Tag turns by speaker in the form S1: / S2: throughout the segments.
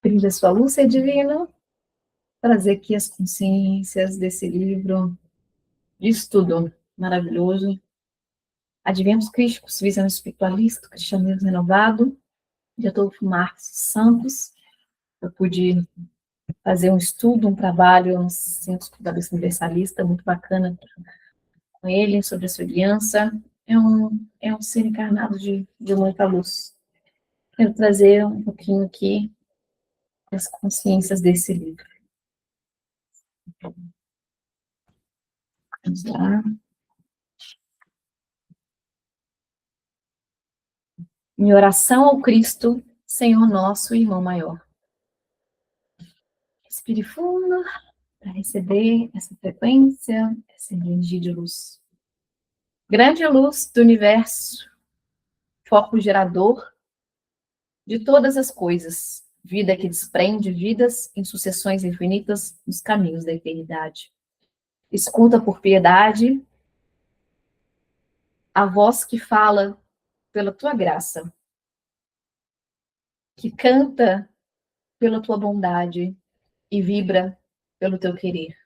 S1: Brilha sua luz, ser divina, trazer aqui as consciências desse livro de estudo maravilhoso. Adventos Crísticos, Visão Espiritualista, Cristianismo Renovado, de Adolfo Marques Santos. Eu pude fazer um estudo, um trabalho no Centro Espiritualista Universalista, muito bacana com ele, sobre a sua aliança. É um ser encarnado de muita luz. Quero trazer um pouquinho aqui as consciências desse livro. Vamos lá. Em oração ao Cristo, Senhor nosso e irmão maior. Respire fundo para receber essa frequência, essa energia de luz. Grande luz do universo, foco gerador de todas as coisas, vida que desprende vidas em sucessões infinitas nos caminhos da eternidade. Escuta por piedade a voz que fala pela tua graça, que canta pela tua bondade e vibra pelo teu querer.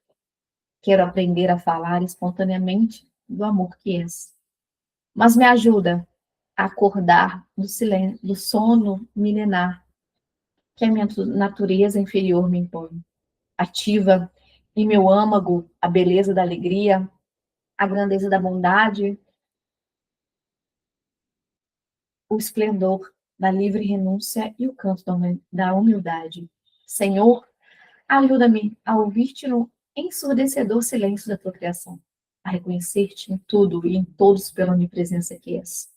S1: Quero aprender a falar espontaneamente do amor que és. Mas me ajuda a acordar do silêncio, do sono milenar que a minha natureza inferior me impõe. Ativa em meu âmago a beleza da alegria, a grandeza da bondade, o esplendor da livre renúncia e o canto da humildade. Senhor, ajuda-me a ouvir-te no ensurdecedor silêncio da tua criação, a reconhecer-te em tudo e em todos pela onipresença que és,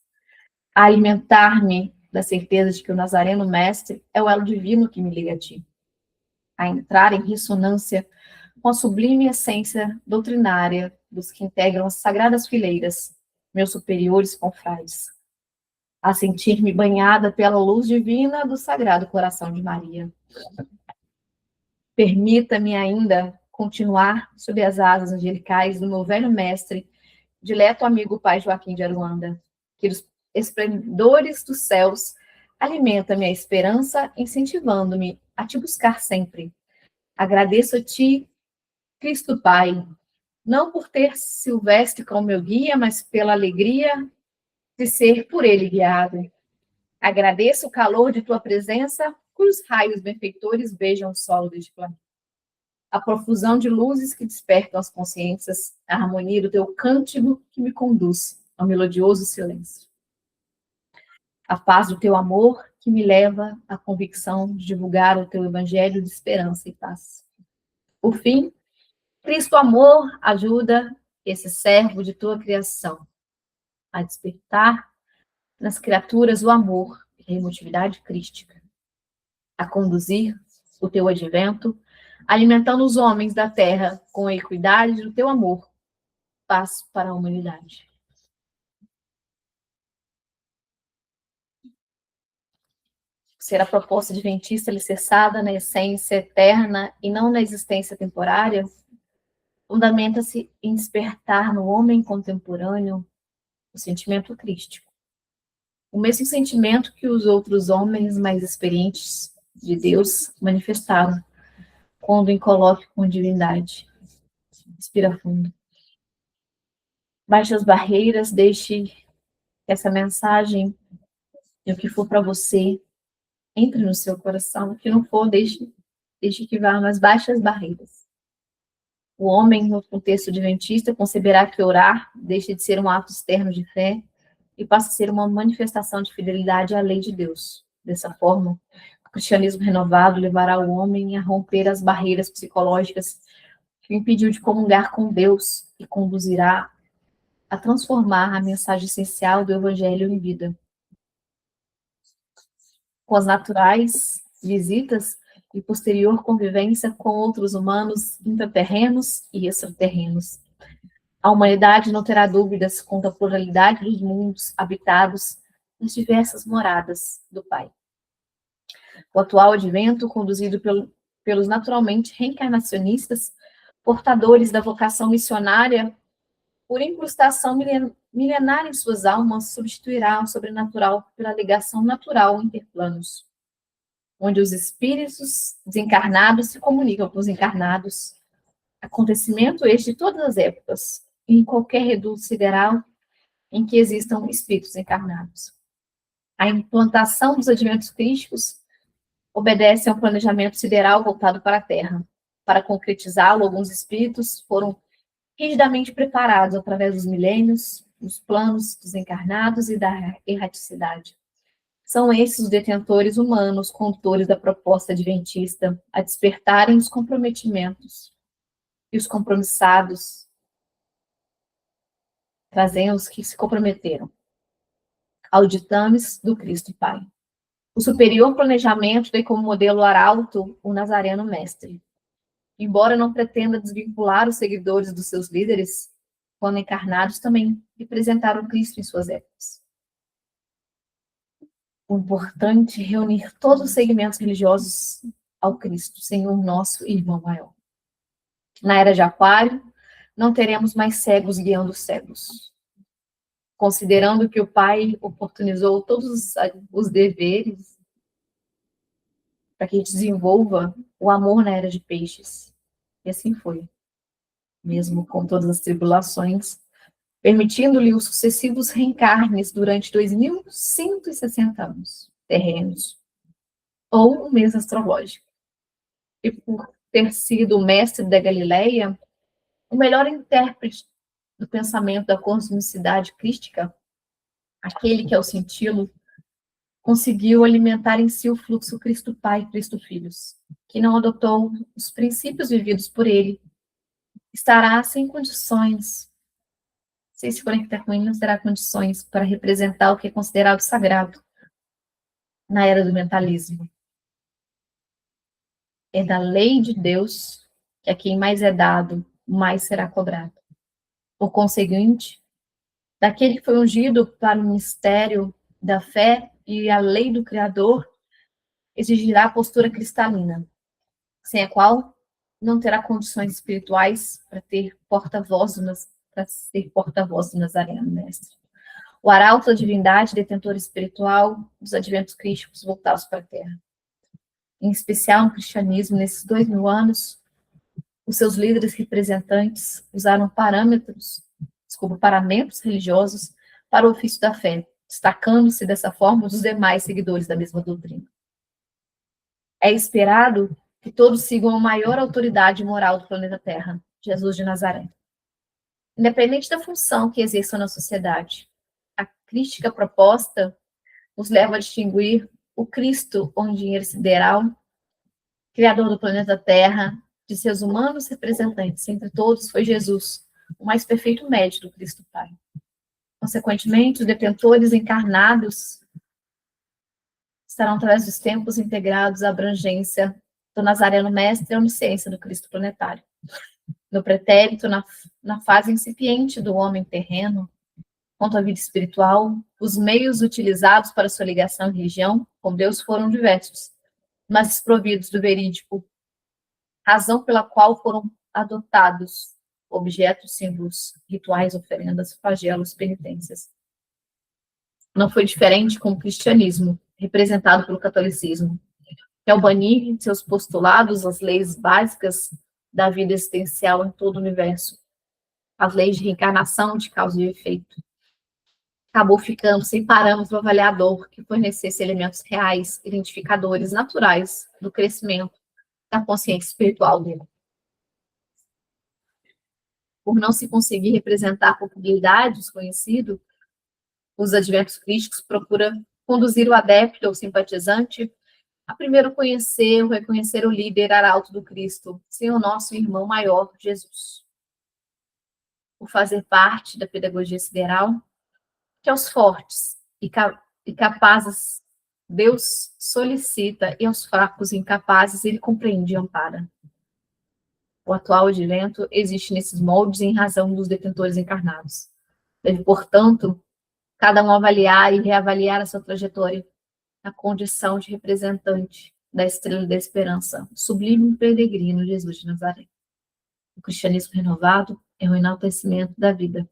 S1: a alimentar-me da certeza de que o Nazareno Mestre é o elo divino que me liga a ti, a entrar em ressonância com a sublime essência doutrinária dos que integram as sagradas fileiras, meus superiores confrades, a sentir-me banhada pela luz divina do Sagrado Coração de Maria. Permita-me ainda continuar sob as asas angelicais do meu velho mestre, dileto amigo pai Joaquim de Aruanda, que os esplendores dos céus alimenta minha esperança, incentivando-me a te buscar sempre. Agradeço a ti, Cristo Pai, não por ter Silvestre como meu guia, mas pela alegria de ser por ele guiado. Agradeço o calor de tua presença, cujos raios benfeitores beijam o solo deste planeta. A profusão de luzes que despertam as consciências, a harmonia do teu cântico que me conduz ao melodioso silêncio. A paz do teu amor que me leva à convicção de divulgar o teu evangelho de esperança e paz. Por fim, Cristo amor ajuda esse servo de tua criação a despertar nas criaturas o amor e a emotividade crística, a conduzir o teu advento, alimentando os homens da terra com a equidade do teu amor, paz para a humanidade. Ser a proposta adventista alicerçada na essência eterna e não na existência temporária, fundamenta-se em despertar no homem contemporâneo o sentimento crístico. O mesmo sentimento que os outros homens mais experientes de Deus manifestaram quando em colóquio com a divindade. Respira fundo. Baixe as barreiras, deixe essa mensagem e o que for para você entre no seu coração. O que não for, deixe que vá, mas baixe as barreiras. O homem, no contexto adventista, conceberá que orar deixe de ser um ato externo de fé e passa a ser uma manifestação de fidelidade à lei de Deus. Dessa forma, o cristianismo renovado levará o homem a romper as barreiras psicológicas que o impediu de comungar com Deus e conduzirá a transformar a mensagem essencial do Evangelho em vida. Com as naturais visitas e posterior convivência com outros humanos intraterrenos e extraterrenos. A humanidade não terá dúvidas quanto à pluralidade dos mundos habitados nas diversas moradas do Pai. O atual advento, conduzido pelos naturalmente reencarnacionistas, portadores da vocação missionária, por incrustação milenar em suas almas, substituirá o sobrenatural pela ligação natural interplanos. onde os espíritos desencarnados se comunicam com os encarnados. Acontecimento este de todas as épocas, em qualquer reduto sideral em que existam espíritos encarnados. A implantação dos adventos crísticos obedece a um planejamento sideral voltado para a Terra. Para concretizá-lo, alguns espíritos foram rigidamente preparados através dos milênios, dos planos dos encarnados e da erraticidade. São esses os detentores humanos, condutores da proposta adventista, a despertarem os comprometimentos. E os compromissados trazem os que se comprometeram ao ditames do Cristo Pai. O superior planejamento tem como modelo arauto o Nazareno Mestre. Embora não pretenda desvincular os seguidores dos seus líderes, quando encarnados também representaram Cristo em suas épocas. O importante é reunir todos os segmentos religiosos ao Cristo, Senhor nosso e irmão maior. Na era de Aquário, não teremos mais cegos guiando os cegos. Considerando que o Pai oportunizou todos os deveres para que a gente desenvolva o amor na era de Peixes. E assim foi, mesmo com todas as tribulações, permitindo-lhe os sucessivos reencarnes durante 2.160 anos terrenos, ou um mês astrológico. E por ter sido o mestre da Galileia, o melhor intérprete do pensamento da cosmicidade crística, aquele que, ao senti-lo, conseguiu alimentar em si o fluxo Cristo Pai e Cristo Filhos, que não adotou os princípios vividos por ele, estará sem condições, sem se conectar com ele, não terá condições para representar o que é considerado sagrado na era do mentalismo. É da lei de Deus que a quem mais é dado, mais será cobrado. Por conseguinte, daquele que foi ungido para o mistério da fé e a lei do Criador, exigirá a postura cristalina, sem a qual não terá condições espirituais para ser porta-voz do Nazareno Mestre. O arauto da divindade, detentor espiritual dos adventos crísticos voltados para a Terra. Em especial no cristianismo, nesses 2000 anos, os seus líderes representantes usaram parâmetros religiosos para o ofício da fé, destacando-se dessa forma dos demais seguidores da mesma doutrina. É esperado que todos sigam a maior autoridade moral do planeta Terra, Jesus de Nazaré. Independente da função que exerçam na sociedade, a crítica proposta nos leva a distinguir o Cristo, o engenheiro sideral, criador do planeta Terra, de seus humanos representantes. Entre todos foi Jesus, o mais perfeito médico do Cristo Pai. Consequentemente, os detentores encarnados estarão, através dos tempos, integrados à abrangência do Nazareno Mestre e à onisciência do Cristo planetário. No pretérito, na fase incipiente do homem terreno, quanto à vida espiritual, os meios utilizados para sua ligação à religião com Deus foram diversos, mas desprovidos do verídico, razão pela qual foram adotados objetos, símbolos, rituais, oferendas, flagelos, penitências. Não foi diferente com o cristianismo, representado pelo catolicismo, que ao banir em seus postulados as leis básicas da vida existencial em todo o universo, as leis de reencarnação, de causa e efeito, acabou ficando sem parâmetro avaliador que fornecesse elementos reais, identificadores naturais do crescimento da consciência espiritual dele. Por não se conseguir representar com fidelidade o desconhecido, os adventos crísticos procuram conduzir o adepto ou simpatizante a primeiro conhecer ou reconhecer o líder arauto do Cristo, Senhor nosso irmão maior, Jesus. Por fazer parte da pedagogia sideral, que aos fortes e capazes Deus solicita, e aos fracos e incapazes ele compreende e ampara. O atual advento existe nesses moldes em razão dos detentores encarnados. Deve, portanto, cada um avaliar e reavaliar a sua trajetória na condição de representante da estrela da esperança, sublime peregrino Jesus de Nazaré. O cristianismo renovado é o enaltecimento da vida,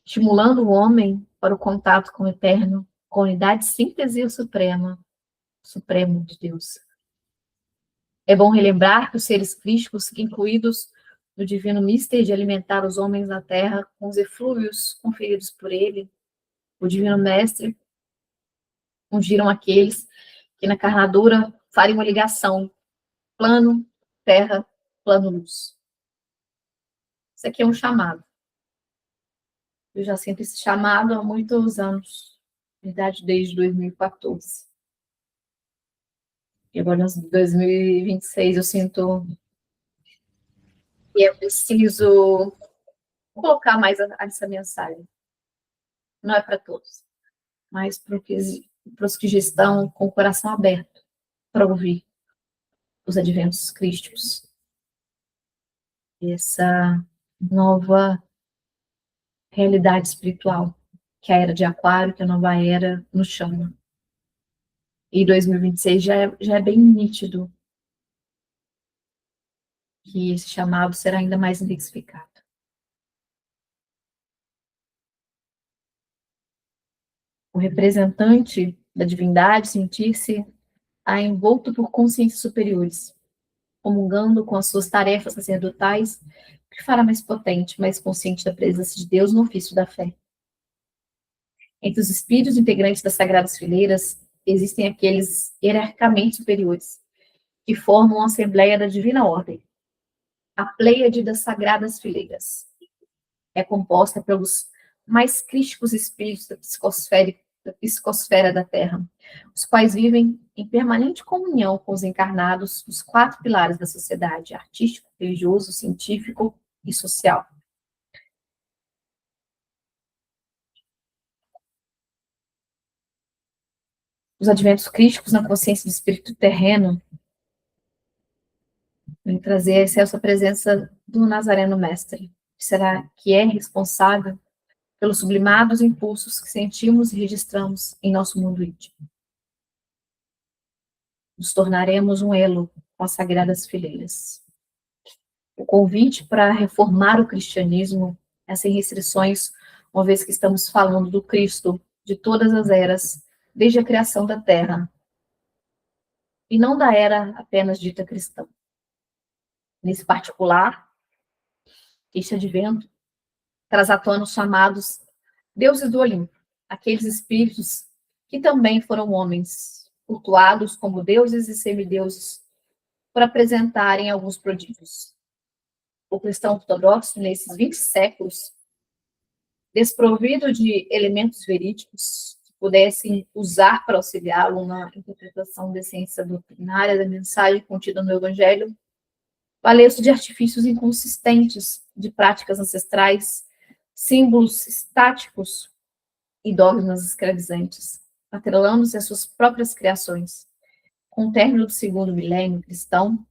S1: estimulando o homem para o contato com o eterno, com a unidade síntese e suprema, supremo de Deus. É bom relembrar que os seres crísticos, incluídos no divino mister de alimentar os homens na terra com os eflúvios conferidos por ele, o divino mestre, ungiram aqueles que na carnadura fariam uma ligação plano, terra, plano, luz. Isso aqui é um chamado. Eu já sinto esse chamado há muitos anos, na verdade, desde 2014. E agora, em 2026, eu sinto que é preciso colocar mais essa mensagem. Não é para todos, mas para os que já estão com o coração aberto para ouvir os adventos crísticos. Essa nova realidade espiritual, que é a era de Aquário, que a nova era nos chama. E 2026 já é bem nítido que esse chamado será ainda mais intensificado. O representante da divindade sentir-se envolto por consciências superiores, comungando com as suas tarefas sacerdotais, que fará mais potente, mais consciente da presença de Deus no ofício da fé. Entre os espíritos integrantes das sagradas fileiras, existem aqueles hierarquicamente superiores, que formam a Assembleia da Divina Ordem, a Pleiade das Sagradas Fileiras. É composta pelos mais crísticos espíritos da psicosfera da Terra, os quais vivem em permanente comunhão com os encarnados dos 4 pilares da sociedade: artístico, religioso, científico e social. Os adventos crísticos na consciência do espírito terreno vem trazer a excelsa presença do Nazareno Mestre, que é responsável pelos sublimados impulsos que sentimos e registramos em nosso mundo íntimo. Nos tornaremos um elo com as sagradas fileiras. O convite para reformar o cristianismo é sem restrições, uma vez que estamos falando do Cristo de todas as eras, desde a criação da Terra, e não da era apenas dita cristã. Nesse particular, este advento traz à tona os chamados deuses do Olimpo, aqueles espíritos que também foram homens, cultuados como deuses e semideuses, por apresentarem alguns prodígios. O cristão ortodoxo, nesses 20 séculos, desprovido de elementos verídicos que pudessem usar para auxiliá-lo na interpretação da essência doutrinária da mensagem contida no Evangelho, valeu-se de artifícios inconsistentes, de práticas ancestrais, símbolos estáticos e dogmas escravizantes, atrelando-se às suas próprias criações. Com o término do 2º milênio cristão,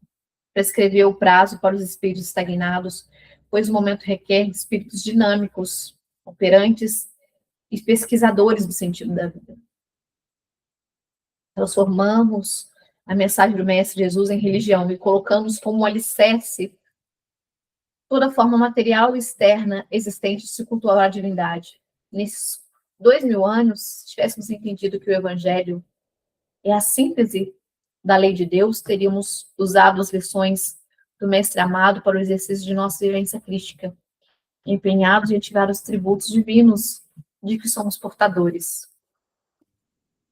S1: prescreveu o prazo para os espíritos estagnados, pois o momento requer espíritos dinâmicos, operantes e pesquisadores do sentido da vida. Transformamos a mensagem do Mestre Jesus em religião e colocamos como alicerce toda forma material e externa existente de se cultuar a divindade. Nesses 2000 anos, se tivéssemos entendido que o Evangelho é a síntese da lei de Deus, teríamos usado as lições do Mestre amado para o exercício de nossa vivência crística, empenhados em ativar os tributos divinos de que somos portadores,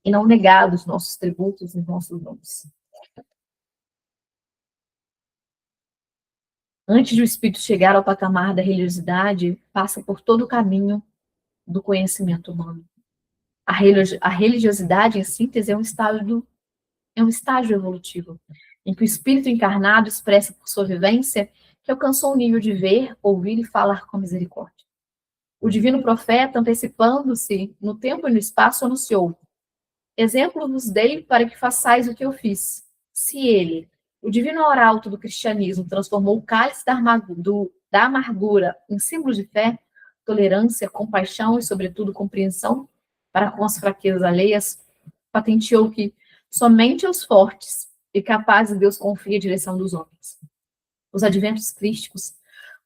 S1: e não negados nossos tributos e nossos dons. Antes de o espírito chegar ao patamar da religiosidade, passa por todo o caminho do conhecimento humano. A religiosidade, em síntese, é um estágio evolutivo, em que o espírito encarnado expressa por sua vivência que alcançou o nível de ver, ouvir e falar com misericórdia. O divino profeta, antecipando-se no tempo e no espaço, anunciou: exemplo vos dei para que façais o que eu fiz. Se ele, o divino arauto do cristianismo, transformou o cálice da amargura em símbolo de fé, tolerância, compaixão e, sobretudo, compreensão para com as fraquezas alheias, patenteou que somente aos fortes e capazes Deus confia a direção dos homens. Os adventos crísticos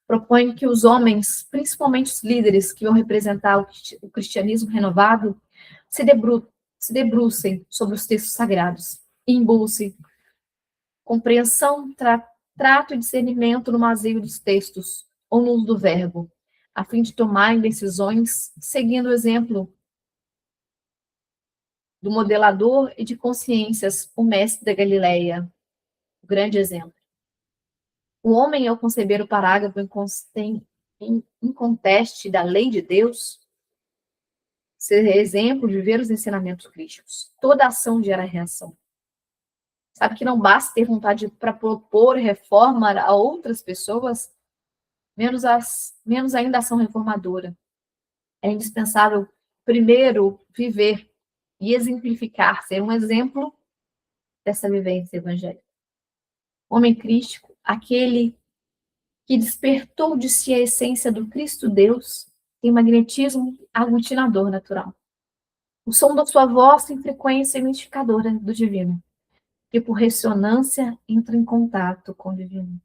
S1: propõem que os homens, principalmente os líderes que vão representar o cristianismo renovado, se debrucem sobre os textos sagrados impulse, compreensão, trato e discernimento no manuseio dos textos ou no uso do verbo, a fim de tomarem decisões seguindo o exemplo do modelador e de consciências, o mestre da Galileia, o grande exemplo. O homem, ao conceber o parágrafo em conteste da lei de Deus, ser exemplo de ver os ensinamentos críticos. Toda ação gera reação. Sabe que não basta ter vontade para propor reforma a outras pessoas, menos ainda ação reformadora. É indispensável, primeiro, viver e exemplificar, ser um exemplo dessa vivência evangélica. Homem crístico, aquele que despertou de si a essência do Cristo Deus, tem magnetismo aglutinador natural. O som da sua voz tem frequência identificadora do divino, que por ressonância entra em contato com o divino,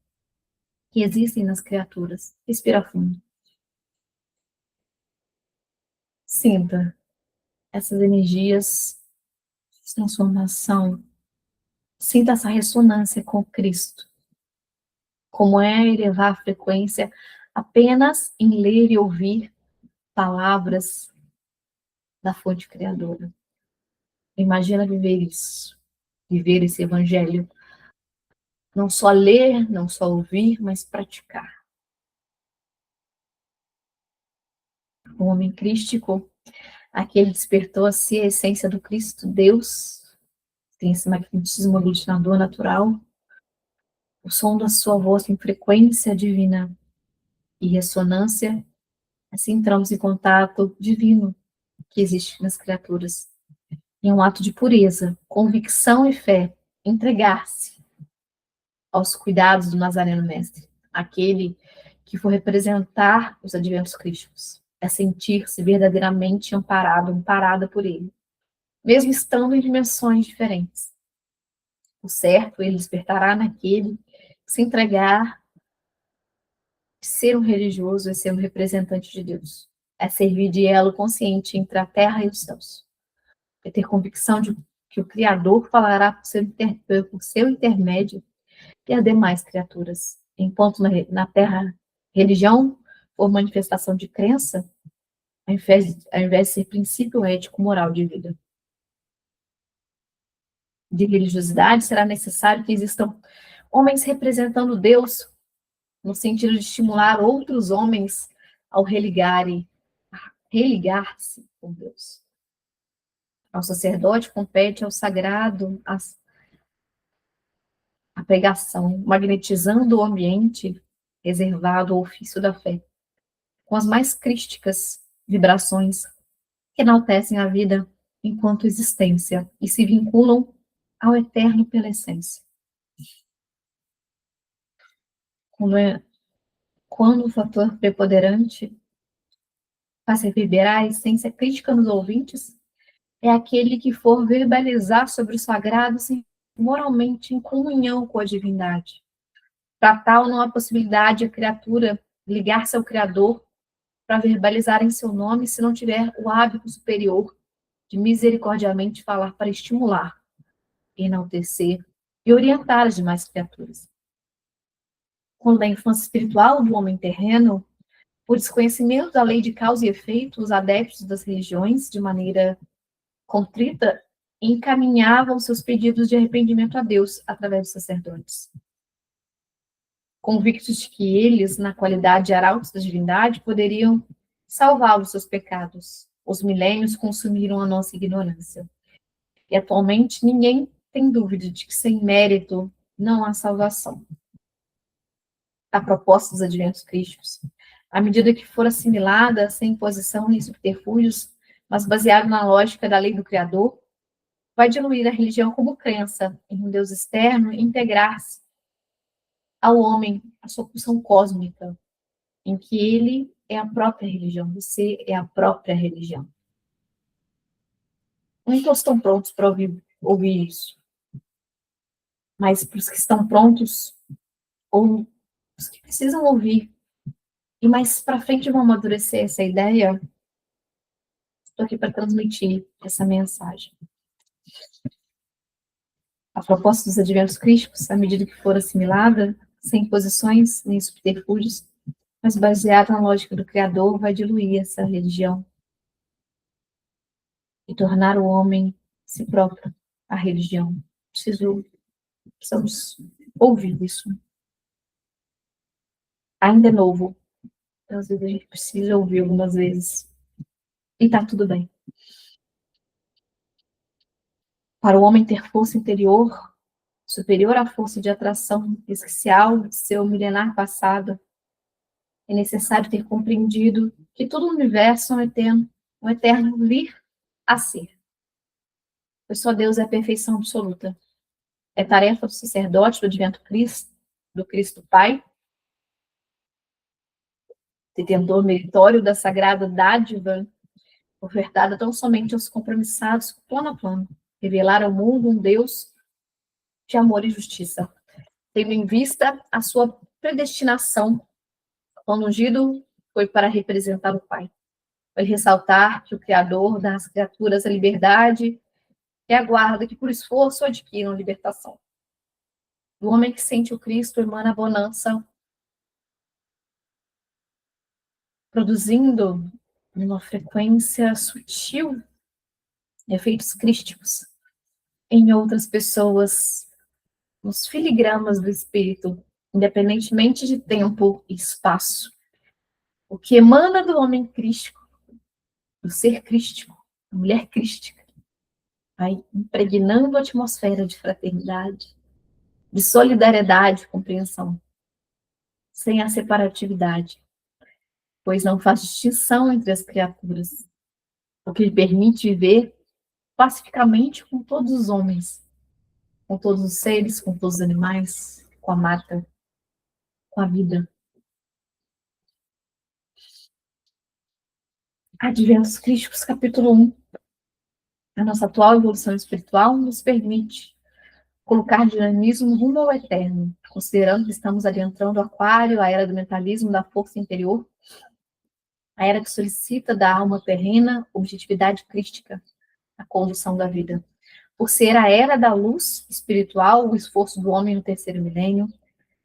S1: que existem nas criaturas. Respira fundo. Sinta essas energias de transformação. Sinta essa ressonância com Cristo. Como é elevar a frequência apenas em ler e ouvir palavras da fonte criadora. Imagina viver isso, viver esse evangelho. Não só ler, não só ouvir, mas praticar. O homem crístico, aquele despertou a si a essência do Cristo Deus, tem esse magnetismo aglutinador natural. O som da sua voz tem frequência divina e ressonância. Assim entramos em contato divino que existe nas criaturas. Em um ato de pureza, convicção e fé, entregar-se aos cuidados do Nazareno Mestre, aquele que for representar os adventos crísticos, é sentir-se verdadeiramente amparada por ele, mesmo estando em dimensões diferentes. O certo, ele despertará naquele que se entregar. Ser um religioso é ser um representante de Deus, é servir de elo consciente entre a terra e os céus, é ter convicção de que o Criador falará por seu intermédio e as demais criaturas. Enquanto na terra, religião for manifestação de crença, ao invés de ser princípio ético moral de vida. De religiosidade, será necessário que existam homens representando Deus, no sentido de estimular outros homens ao religar-se com Deus. Ao sacerdote compete ao sagrado a pregação, magnetizando o ambiente reservado ao ofício da fé, com as mais crísticas vibrações que enaltecem a vida enquanto existência e se vinculam ao eterno pela essência. Quando o fator preponderante faz reverberar a essência crítica nos ouvintes, é aquele que for verbalizar sobre o sagrado sem moralmente em comunhão com a divindade. Para tal, não há possibilidade de a criatura ligar-se ao Criador para verbalizar em seu nome se não tiver o hábito superior de misericordiamente falar para estimular, enaltecer e orientar as demais criaturas. Quando a infância espiritual do homem terreno, por desconhecimento da lei de causa e efeito, os adeptos das religiões, de maneira contrita, encaminhavam seus pedidos de arrependimento a Deus através dos sacerdotes. Convictos de que eles, na qualidade de arautos da divindade, poderiam salvá-los dos seus pecados. Os milênios consumiram a nossa ignorância. E atualmente ninguém tem dúvida de que sem mérito não há salvação. A proposta dos adventos crísticos, à medida que for assimilada, sem imposição nem subterfúgios, mas baseada na lógica da lei do Criador, vai diluir a religião como crença em um Deus externo e integrar-se ao homem, a sua pulsão cósmica, em que ele é a própria religião, você é a própria religião. Nem todos estão prontos para ouvir isso, mas para os que estão prontos, ou os que precisam ouvir, e mais para frente vão amadurecer essa ideia, estou aqui para transmitir essa mensagem. A A proposta dos adventos crísticos, à medida que for assimilada, sem imposições nem subterfúgios, mas baseada na lógica do Criador, vai diluir essa religião e tornar o homem si próprio a religião. Precisamos ouvir isso. Ainda é novo. Então, às vezes a gente precisa ouvir algumas vezes. E tá tudo bem. Para o homem ter força interior, superior à força de atração essencial de seu milenar passado, é necessário ter compreendido que todo o universo é um eterno vir a ser. Pois só Deus é a perfeição absoluta. É tarefa do sacerdote do advento Cristo, do Cristo Pai, detentor meritório da sagrada dádiva, ofertada tão somente aos compromissados plano a plano, revelar ao mundo um Deus de amor e justiça, tendo em vista a sua predestinação. Quando ungido foi para representar o Pai. Foi ressaltar que o Criador dá às criaturas a liberdade e aguarda que por esforço adquiram libertação. Do homem que sente o Cristo emana a bonança, produzindo uma frequência sutil efeitos crísticos em outras pessoas, nos filigramas do espírito, independentemente de tempo e espaço. O que emana do homem crístico, do ser crístico, da mulher crística, vai impregnando a atmosfera de fraternidade, de solidariedade e compreensão, sem a separatividade, pois não faz distinção entre as criaturas, o que lhe permite viver pacificamente com todos os homens, com todos os seres, com todos os animais, com a mata, com a vida. Adventos Crísticos, capítulo 1. A nossa atual evolução espiritual nos permite colocar dinamismo rumo ao eterno, considerando que estamos adentrando o aquário, a era do mentalismo, da força interior, a era que solicita da alma terrena objetividade crística, a condução da vida. Por ser a era da luz espiritual, o esforço do homem no terceiro milênio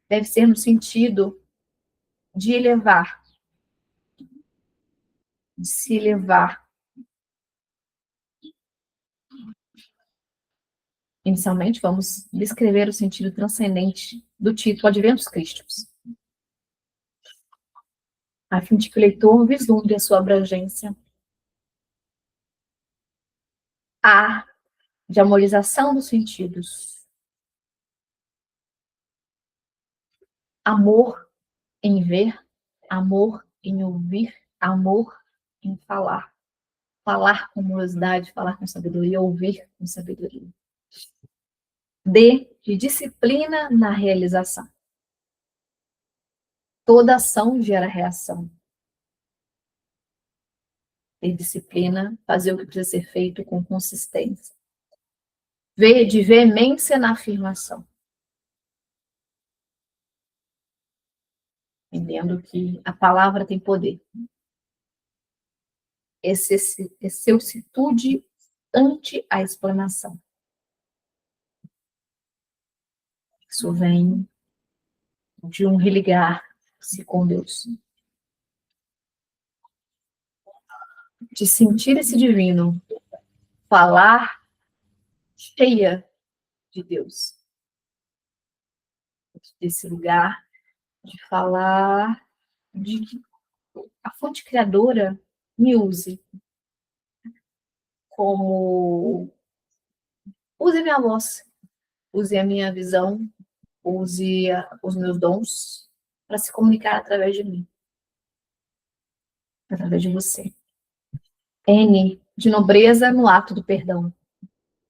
S1: deve ser no sentido de elevar, de se elevar. Inicialmente, vamos descrever o sentido transcendente do título Adventos Crísticos, a fim de que o leitor vislumbre a sua abrangência. A de amorização dos sentidos. Amor em ver, amor em ouvir, amor em falar. Falar com amorosidade, falar com sabedoria, ouvir com sabedoria. D, de disciplina na realização. Toda ação gera reação. Ter disciplina, fazer o que precisa ser feito com consistência. V, de veemência na afirmação. Entendendo que a palavra tem poder. Excelsitude ante a explanação. Isso vem de um religar-se com Deus. De sentir esse divino, falar cheia de Deus. Desse lugar de falar de que a fonte criadora me use como... Use a minha voz, use a minha visão, use os meus dons para se comunicar através de mim, através de você. N, de nobreza no ato do perdão.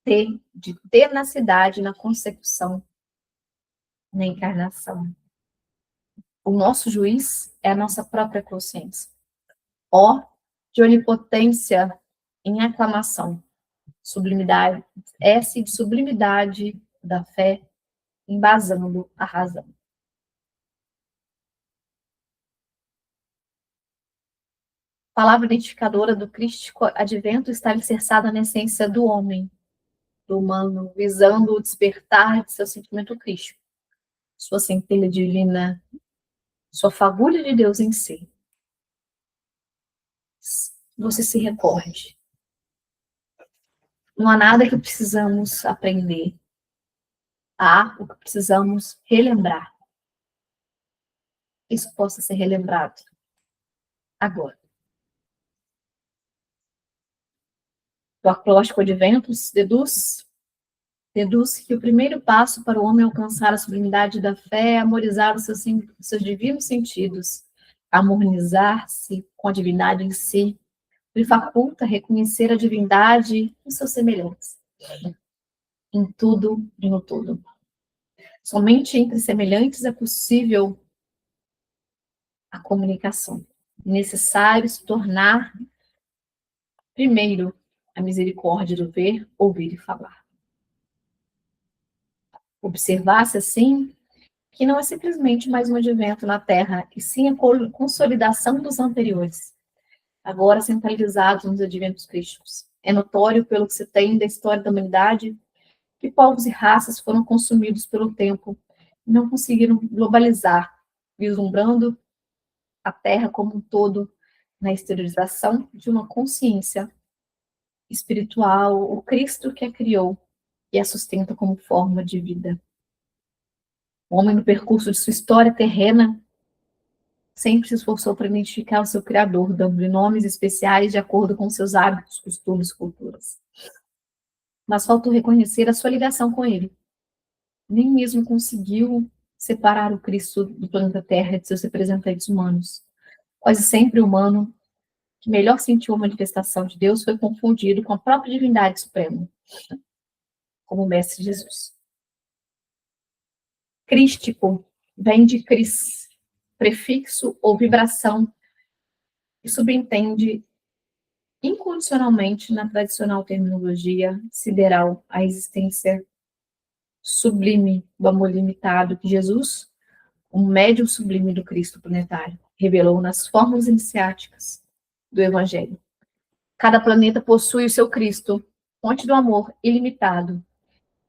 S1: T, de tenacidade na consecução, na encarnação. O nosso juiz é a nossa própria consciência. O, de onipotência em aclamação. Sublimidade. S, de sublimidade da fé, embasando a razão. A palavra identificadora do crístico advento está alicerçada na essência do homem, do humano, visando o despertar de seu sentimento crístico, sua centelha divina, sua fagulha de Deus em si. Você se recorde. Não há nada que precisamos aprender. Há o que precisamos relembrar. Isso possa ser relembrado agora. O acróstico de Ventos deduz que o primeiro passo para o homem alcançar a sublimidade da fé é amorizar os seus divinos sentidos, harmonizar-se com a divindade em si, lhe faculta reconhecer a divindade em seus semelhantes, em tudo e no todo. Somente entre semelhantes é possível a comunicação. É necessário se tornar, primeiro, a misericórdia do ver, ouvir e falar. Observar-se assim que não é simplesmente mais um advento na Terra, e sim a consolidação dos anteriores, agora centralizados nos adventos crísticos. É notório, pelo que se tem da história da humanidade, que povos e raças foram consumidos pelo tempo e não conseguiram globalizar, vislumbrando a Terra como um todo na exteriorização de uma consciência espiritual, o Cristo que a criou e a sustenta como forma de vida. O homem, no percurso de sua história terrena, sempre se esforçou para identificar o seu Criador, dando-lhe nomes especiais de acordo com seus hábitos, costumes e culturas. Mas faltou reconhecer a sua ligação com ele. Nem mesmo conseguiu separar o Cristo do planeta Terra de seus representantes humanos. Quase sempre o humano que melhor sentiu a manifestação de Deus foi confundido com a própria divindade suprema, como o Mestre Jesus. Crístico vem de cris, prefixo ou vibração, que subentende incondicionalmente na tradicional terminologia sideral a existência sublime do amor limitado que Jesus, o médium sublime do Cristo planetário, revelou nas fórmulas iniciáticas do Evangelho. Cada planeta possui o seu Cristo, fonte do amor ilimitado,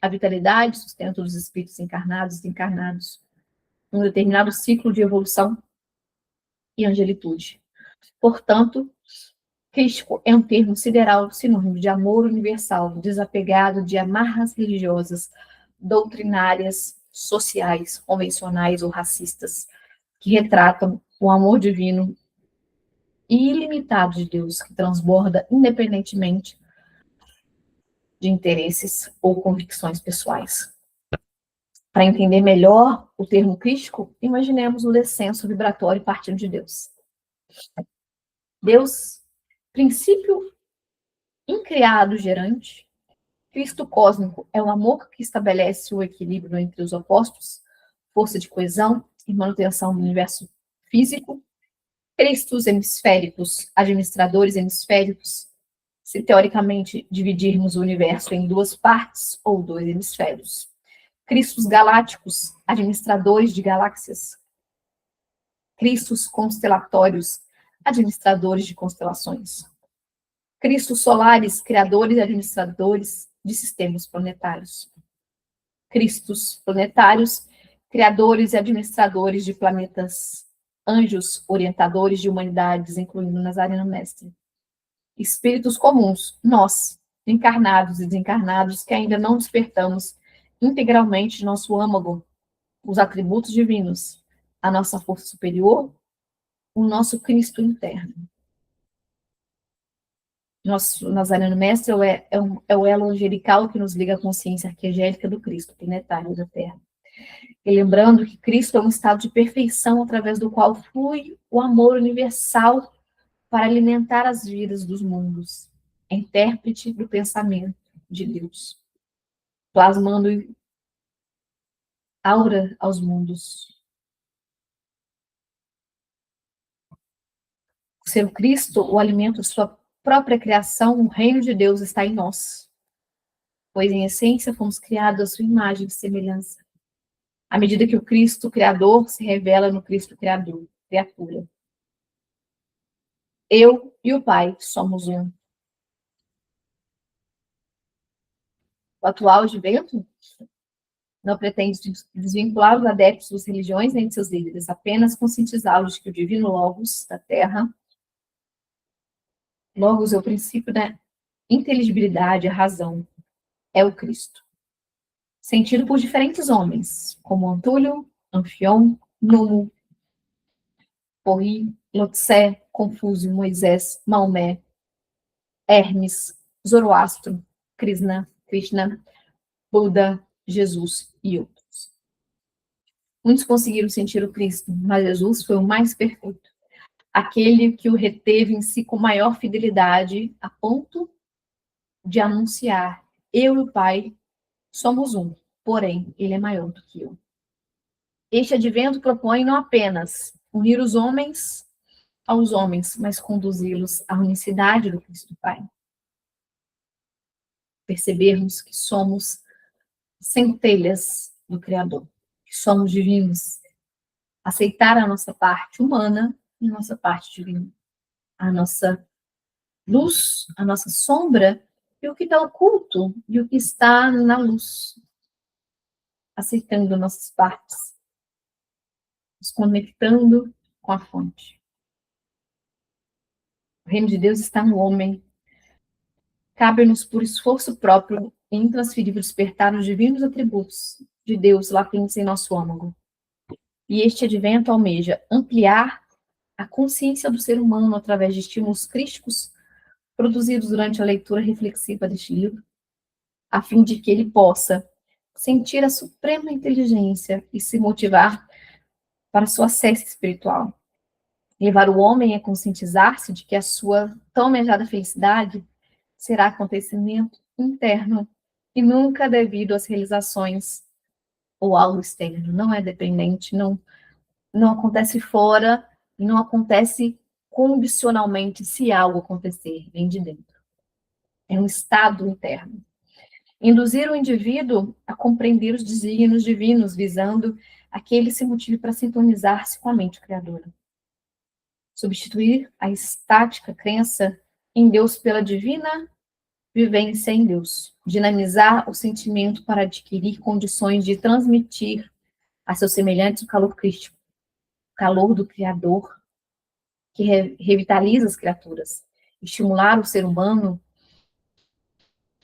S1: a vitalidade e sustento dos espíritos encarnados e desencarnados, num determinado ciclo de evolução e angelitude. Portanto, crístico é um termo sideral sinônimo de amor universal, desapegado de amarras religiosas, doutrinárias, sociais, convencionais ou racistas, que retratam o amor divino e ilimitado de Deus, que transborda independentemente de interesses ou convicções pessoais. Para entender melhor o termo crístico, imaginemos o descenso vibratório partindo de Deus. Deus, princípio incriado gerante, Cristo cósmico é o amor que estabelece o equilíbrio entre os opostos, força de coesão e manutenção do universo físico. Cristos hemisféricos, administradores hemisféricos, se teoricamente dividirmos o universo em duas partes ou dois hemisférios. Cristos galácticos, administradores de galáxias. Cristos constelatórios, administradores de constelações. Cristos solares, criadores e administradores de sistemas planetários. Cristos planetários, criadores e administradores de planetas, anjos, orientadores de humanidades, incluindo Nazareno Mestre. Espíritos comuns, nós, encarnados e desencarnados, que ainda não despertamos integralmente nosso âmago, os atributos divinos, a nossa força superior, o nosso Cristo interno. Nosso Nazareno Mestre é o elo angelical que nos liga à consciência arquangélica do Cristo planetário da Terra. E lembrando que Cristo é um estado de perfeição através do qual flui o amor universal para alimentar as vidas dos mundos. É intérprete do pensamento de Deus, plasmando aura aos mundos. Ser o Cristo, o alimento de sua própria criação, o reino de Deus está em nós, pois em essência fomos criados à sua imagem e semelhança. À medida que o Cristo Criador se revela no Cristo Criador, criatura. Eu e o Pai somos um. O atual advento não pretende desvincular os adeptos das religiões nem de seus líderes, apenas conscientizá-los de que o divino Logos da Terra, Logos é o princípio da inteligibilidade, a razão, é o Cristo. Sentido por diferentes homens, como Antúlio, Anfion, Numo, Porri, Lotse, Confúcio, Moisés, Maomé, Hermes, Zoroastro, Krishna, Buda, Jesus e outros. Muitos conseguiram sentir o Cristo, mas Jesus foi o mais perfeito, aquele que o reteve em si com maior fidelidade, a ponto de anunciar: eu e o Pai somos um, porém, ele é maior do que eu. Este advento propõe não apenas unir os homens aos homens, mas conduzi-los à unicidade do Cristo Pai. Percebermos que somos centelhas do Criador, que somos divinos. Aceitar a nossa parte humana e a nossa parte divina. A nossa luz, a nossa sombra e o que está oculto e o que está na luz. Aceitando nossas partes. Nos conectando com a fonte. O reino de Deus está no homem. Cabe-nos, por esforço próprio, intransferível, despertar os divinos atributos de Deus latentes em nosso âmago. E este advento almeja ampliar a consciência do ser humano através de estímulos críticos produzidos durante a leitura reflexiva deste livro, a fim de que ele possa sentir a suprema inteligência e se motivar para sua acesso espiritual. Levar o homem a conscientizar-se de que a sua tão almejada felicidade será acontecimento interno e nunca devido às realizações ou algo externo. Não é dependente, não acontece fora e não acontece condicionalmente se algo acontecer, vem de dentro. É um estado interno. Induzir o indivíduo a compreender os desígnios divinos, visando a que ele se motive para sintonizar-se com a mente criadora. Substituir a estática crença em Deus pela divina vivência em Deus. Dinamizar o sentimento para adquirir condições de transmitir a seus semelhantes o calor crístico, o calor do Criador, que revitaliza as criaturas. Estimular o ser humano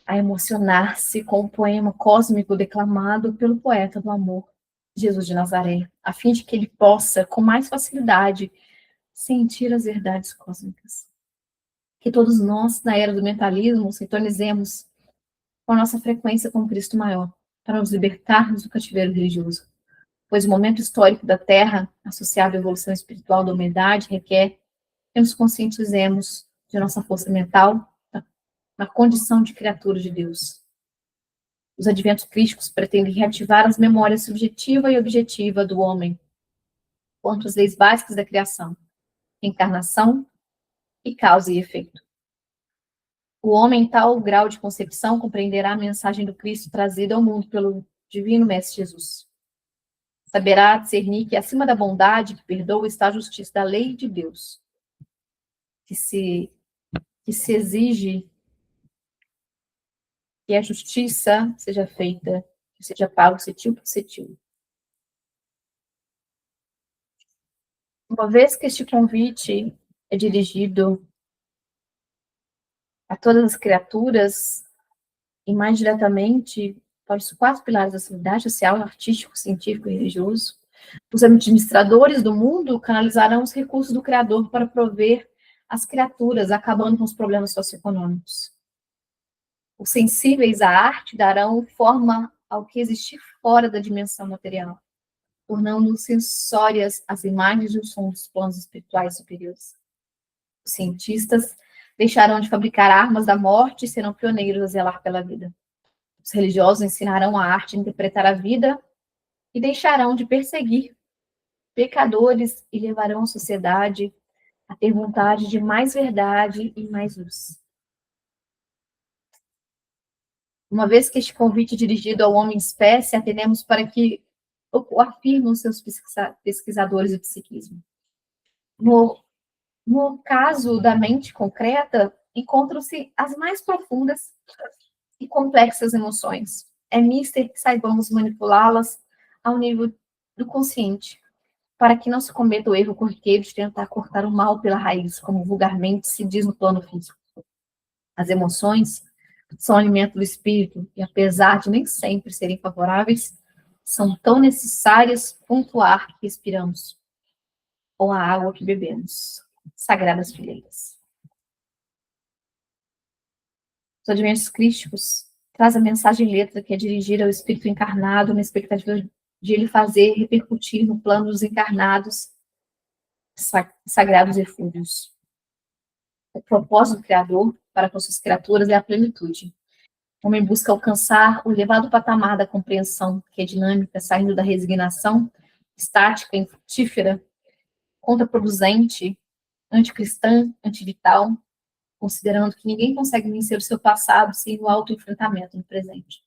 S1: a emocionar-se com o poema cósmico declamado pelo poeta do amor, Jesus de Nazaré, a fim de que ele possa, com mais facilidade, sentir as verdades cósmicas. Que todos nós, na era do mentalismo, sintonizemos com a nossa frequência com Cristo maior, para nos libertarmos do cativeiro religioso. Pois o momento histórico da Terra, associado à evolução espiritual da humanidade, requer que nos conscientizemos de nossa força mental na condição de criatura de Deus. Os adventos crísticos pretendem reativar as memórias subjetiva e objetiva do homem quanto às leis básicas da criação, encarnação e causa e efeito. O homem, em tal grau de concepção, compreenderá a mensagem do Cristo trazida ao mundo pelo divino Mestre Jesus. Saberá discernir que acima da bondade que perdoa está a justiça da lei de Deus, que se exige que a justiça seja feita, que seja pago cetil por cetil. Uma vez que este convite é dirigido a todas as criaturas, e mais diretamente para os 4 pilares da civilidade social, artístico, científico e religioso, os administradores do mundo canalizarão os recursos do Criador para prover as criaturas, acabando com os problemas socioeconômicos. Os sensíveis à arte darão forma ao que existir fora da dimensão material, tornando sensórias as imagens e os sons dos planos espirituais superiores. Os cientistas deixarão de fabricar armas da morte e serão pioneiros a zelar pela vida. Os religiosos ensinarão a arte a interpretar a vida e deixarão de perseguir pecadores e levarão a sociedade a ter vontade de mais verdade e mais luz. Uma vez que este convite é dirigido ao homem-espécie, atendemos para que o afirmam seus pesquisadores do psiquismo. No caso da mente concreta, encontram-se as mais profundas e complexas emoções. É mister que saibamos manipulá-las ao nível do consciente, para que não se cometa o erro corriqueiro de tentar cortar o mal pela raiz, como vulgarmente se diz no plano físico. As emoções são alimento do espírito e, apesar de nem sempre serem favoráveis, são tão necessárias quanto o ar que respiramos ou a água que bebemos. Sagradas Fileiras. Os adventos crísticos traz a mensagem em letra que é dirigida ao espírito encarnado na expectativa de ele fazer repercutir no plano dos encarnados sagrados refúgios. O propósito do Criador para com suas criaturas é a plenitude. O homem busca alcançar o elevado patamar da compreensão, que é dinâmica, saindo da resignação estática, infrutífera, contraproducente, anticristã, antivital, considerando que ninguém consegue vencer o seu passado sem o autoenfrentamento no presente.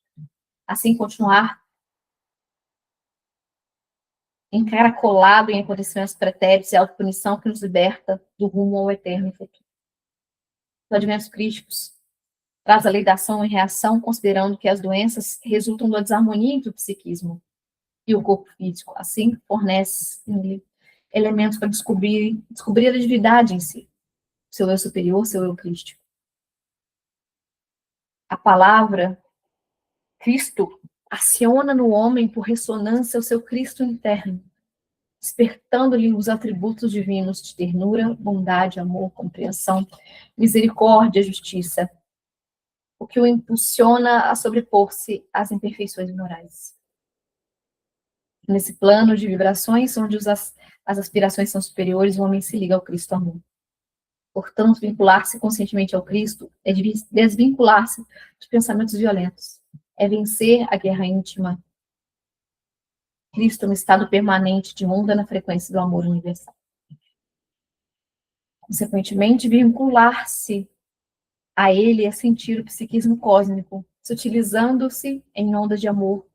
S1: Assim, continuar encaracolado em acontecimentos pretéritos e autopunição que nos liberta do rumo ao eterno futuro. Os adventos críticos traz a lei da ação e reação, considerando que as doenças resultam da desarmonia entre o psiquismo e o corpo físico. Assim, fornece elementos para descobrir a divindade em si, seu eu superior, seu eu crístico. A palavra Cristo aciona no homem por ressonância o seu Cristo interno, despertando-lhe os atributos divinos de ternura, bondade, amor, compreensão, misericórdia, justiça, o que o impulsiona a sobrepor-se às imperfeições morais. Nesse plano de vibrações, onde as aspirações são superiores, o homem se liga ao Cristo amor. Portanto, vincular-se conscientemente ao Cristo é desvincular-se de pensamentos violentos, é vencer a guerra íntima. Cristo é um estado permanente de onda na frequência do amor universal. Consequentemente, vincular-se a ele é sentir o psiquismo cósmico, sutilizando-se em ondas de amor,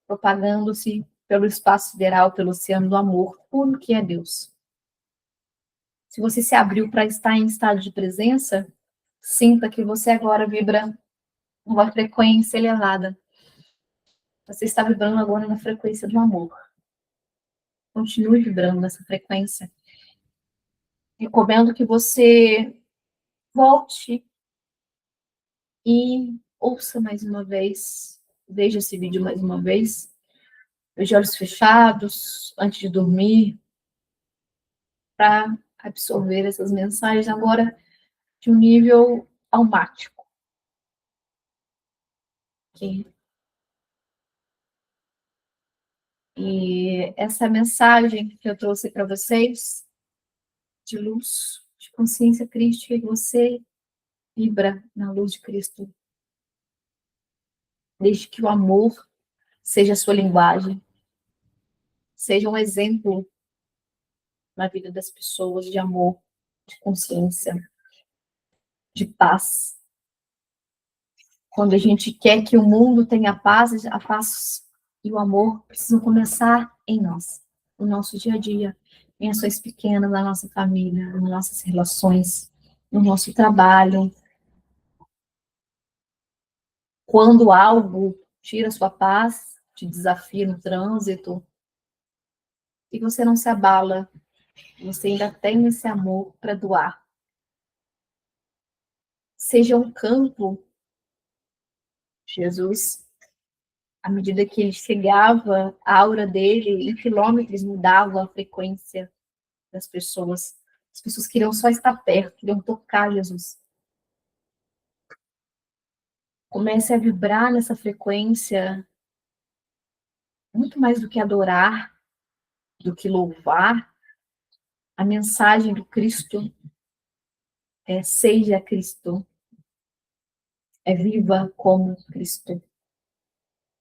S1: propagando-se pelo espaço sideral, pelo oceano do amor, puro que é Deus. Se você se abriu para estar em estado de presença, sinta que você agora vibra uma frequência elevada. Você está vibrando agora na frequência do amor. Continue vibrando nessa frequência. Recomendo que você volte e ouça mais uma vez, veja esse vídeo mais uma vez, de olhos fechados, antes de dormir, para absorver essas mensagens agora de um nível almático. Okay? E essa mensagem que eu trouxe para vocês, de luz, de consciência crística, que você vibra na luz de Cristo. Desde que o amor seja a sua linguagem, seja um exemplo na vida das pessoas de amor, de consciência, de paz. Quando a gente quer que o mundo tenha paz, a paz e o amor precisam começar em nós, no nosso dia a dia, em ações pequenas, na nossa família, nas nossas relações, no nosso trabalho. Quando algo tira sua paz, te desafia no trânsito, e você não se abala, você ainda tem esse amor para doar. Seja um campo, Jesus, à medida que ele chegava, a aura dele, em quilômetros, mudava a frequência das pessoas. As pessoas queriam só estar perto, queriam tocar Jesus. Comece a vibrar nessa frequência, muito mais do que adorar, do que louvar. A mensagem do Cristo é: seja Cristo, é viva como Cristo.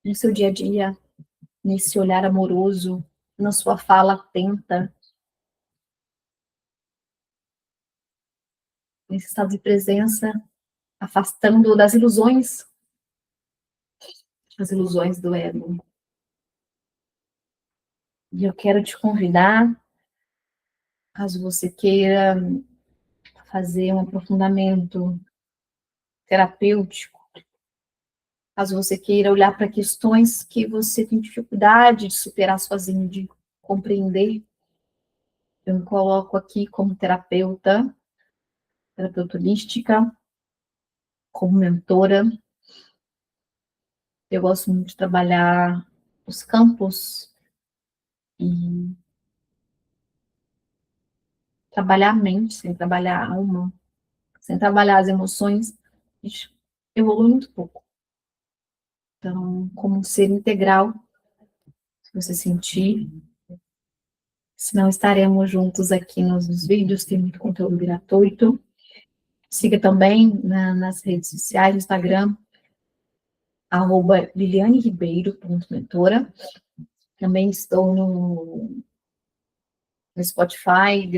S1: No seu dia a dia, nesse olhar amoroso, na sua fala atenta, nesse estado de presença, afastando das ilusões, as ilusões do ego. E eu quero te convidar, caso você queira fazer um aprofundamento terapêutico, Caso você queira olhar para questões que você tem dificuldade de superar sozinho, de compreender, eu me coloco aqui como terapeuta holística, como mentora. Eu gosto muito de trabalhar os campos e trabalhar a mente, sem trabalhar a alma, sem trabalhar as emoções, a gente evolui muito pouco. Então, como um ser integral, se você sentir, se não estaremos juntos aqui nos vídeos, tem muito conteúdo gratuito. Siga também nas redes sociais, no Instagram, @lilianeribeiro.mentora. Também estou no Spotify,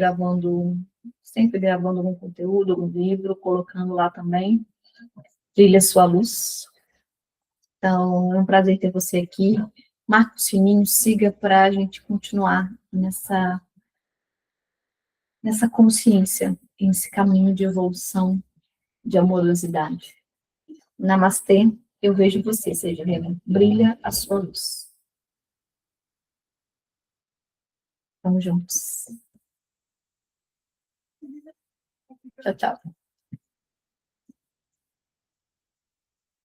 S1: sempre gravando algum conteúdo, algum livro, colocando lá também. Brilha Sua Luz. Então, é um prazer ter você aqui. Marque o sininho, siga para a gente continuar nessa consciência, nesse caminho de evolução, de amorosidade. Namastê, eu vejo você, seja brilha a sua luz. Vamos juntos. Tchau, tchau.